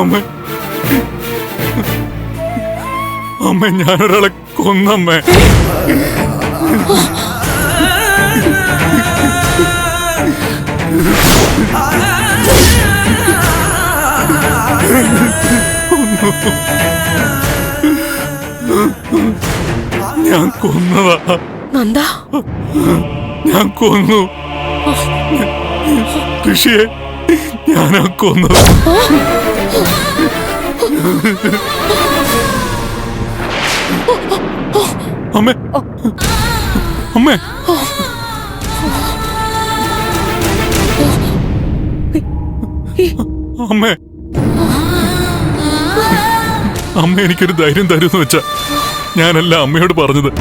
അമ്മ അമ്മ ഞാനൊരാളെ കൊന്നമ്മേ. ഞാൻ കൊന്നതാ നന്ദ. ഞാൻ കൊന്നു ഋഷിയെ. ഞാനാ കൊന്നത്. അമ്മേ അമ്മേ അമ്മേ അമ്മ എനിക്കൊരു ധൈര്യം തരുമെന്ന് വെച്ചാ ഞാനല്ല അമ്മയോട് പറഞ്ഞത്.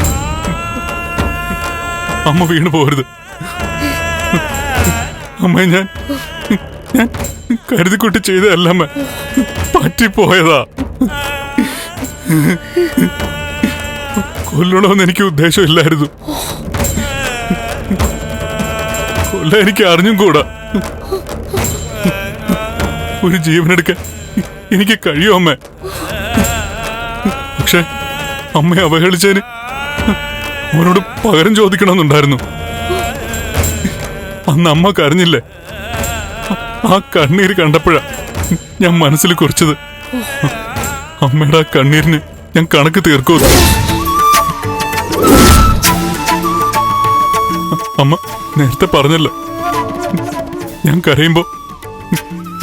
അമ്മ വീണു പോകരുത്. അമ്മ ഞാൻ കരുതിക്കുട്ടി ചെയ്തതല്ല അമ്മ, പറ്റിപ്പോയതാ. കൊല്ലണമെന്ന് എനിക്ക് ഉദ്ദേശമില്ലായിരുന്നു. കൊല്ലാൻ എനിക്ക് അറിഞ്ഞും കൂടാ. ഒരു ജീവനെടുക്കാൻ എനിക്ക് കഴിയും അമ്മ. പക്ഷെ അമ്മയെ അവഹേളിച്ചതിന് അവനോട് പകരം ചോദിക്കണമെന്നുണ്ടായിരുന്നു. അന്ന് അമ്മ കരഞ്ഞില്ലേ? ആ കണ്ണീര് കണ്ടപ്പോഴാ ഞാൻ മനസ്സിൽ കുറിച്ചത്. അമ്മയുടെ ആ കണ്ണീരിന് ഞാൻ കണക്ക് തീർക്കും. അമ്മ നേരത്തെ പറഞ്ഞല്ലോ ഞാൻ കരയുമ്പോ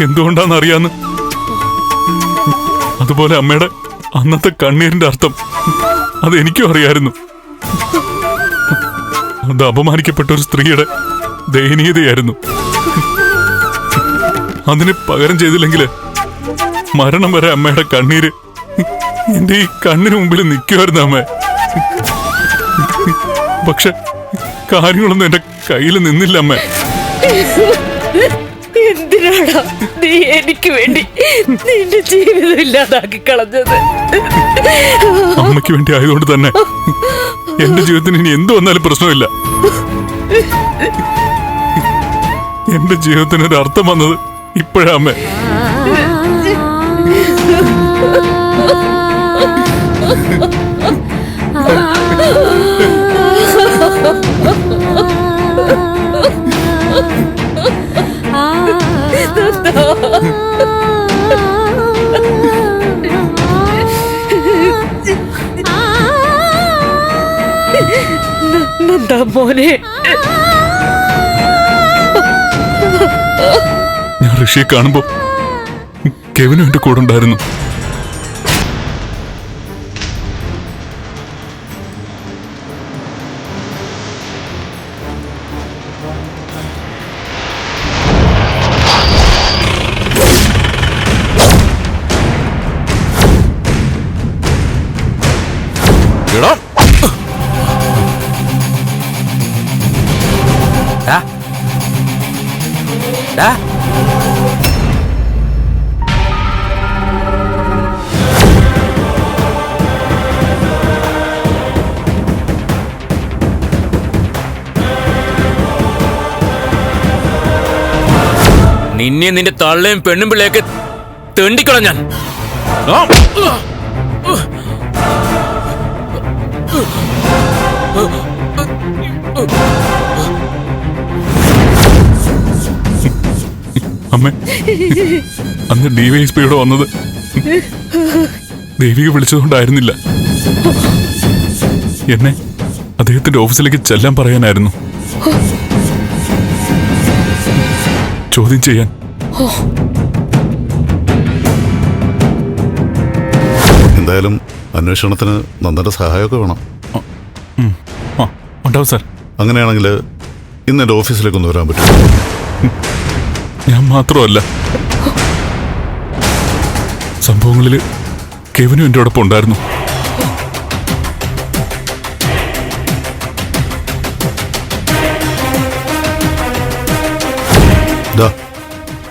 എന്തുകൊണ്ടാന്നറിയാന്ന്. അതുപോലെ അമ്മയുടെ അന്നത്തെ കണ്ണീരിന്റെ അർത്ഥം അതെനിക്കും അറിയായിരുന്നു. അത് അപമാനിക്കപ്പെട്ട ഒരു സ്ത്രീയുടെ ദയനീയതയായിരുന്നു. അതിന് പകരം ചെയ്തില്ലെങ്കിൽ മരണം വരെ അമ്മയുടെ കണ്ണീര് എന്റെ ഈ കണ്ണിന് മുമ്പിൽ നിൽക്കുമായിരുന്നു അമ്മ. പക്ഷെ കാര്യങ്ങളൊന്നും എന്റെ കയ്യിൽ നിന്നില്ല അമ്മ. എന്തിനാടാ നീ എനിക്ക് വേണ്ടി നിന്റെ ജീവിതം ഇല്ലാതാക്കി കളഞ്ഞത്? അമ്മയ്ക്ക് വേണ്ടി ആയതുകൊണ്ട് തന്നെ എന്റെ ജീവിതത്തിന് ഇനി എന്ത് വന്നാലും പ്രശ്നമില്ല. എന്റെ ജീവിതത്തിന് ഒരു അർത്ഥം വന്നത് ഇപ്പോഴാ അമ്മ. മോനെ, ഞാൻ ഋഷിയെ കാണുമ്പോ കെവിനും എന്റെ കൂടെ ഉണ്ടായിരുന്നു. നിന്നെ നിന്റെ തള്ളയും പെണ്ണും പിള്ളയൊക്കെ തെണ്ടിക്കളഞ്ഞാൻ. അമ്മ അന്ന് ഡിവൈഎസ്പിയോട് വന്നത് ദേവിക വിളിച്ചതുകൊണ്ടായിരുന്നില്ല. എന്നെ അദ്ദേഹത്തിന്റെ ഓഫീസിലേക്ക് ചെല്ലാൻ പറയാനായിരുന്നു. ചോദ്യം ചെയ്യാൻ. എന്തായാലും അന്വേഷണത്തിന് നന്ദന്റെ സഹായമൊക്കെ വേണം. ഉണ്ടാവും സാർ. അങ്ങനെയാണെങ്കിൽ ഇന്ന് എൻ്റെ ഓഫീസിലേക്കൊന്ന് വരാൻ പറ്റും? ഞാൻ മാത്രമല്ല, സംഭവങ്ങളിൽ കെവിനും എൻ്റെ ഒപ്പം ഉണ്ടായിരുന്നു.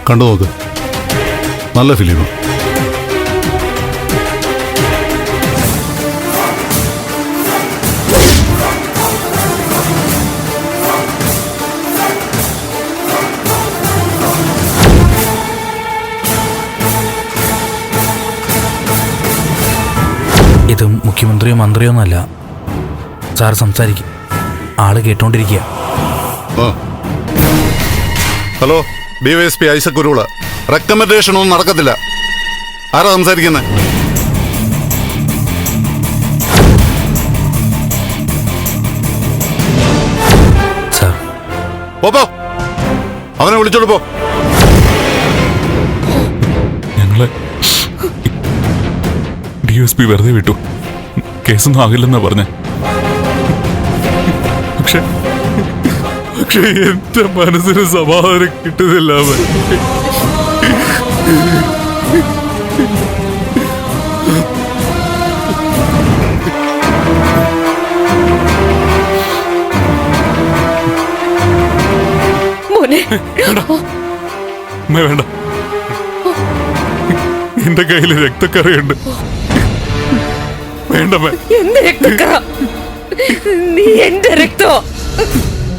കണ്ടു നോക്ക്, നല്ല ഫിലിമാണ്. ഇത് മുഖ്യമന്ത്രിയോ മന്ത്രിയോ ഒന്നല്ല. സാർ സംസാരിക്കും, ആള് കേട്ടോണ്ടിരിക്കുക. ആ. Hello, DYSP Isaac Kuruvila. Recommendation ഒന്നും നടക്കത്തില്ല. ആരാ സംസാരിക്കുന്നത്? സാർ പോ, അവനെ വിളിച്ചോളൂ പോ. ഞങ്ങളെ DSP വെറുതെ വിട്ടു. കേസൊന്നും ആകില്ലെന്നാ പറഞ്ഞേ. പക്ഷെ എന്റെ മനസ്സിന് സമാധാനം കിട്ടുന്നില്ല. അവൻ മോനെ വേണ്ട, എന്റെ കയ്യിൽ രക്തക്കറയുണ്ട്. വേണ്ട എന്ത് രക്തക്കറ? നീ എന്റെ രക്തോ?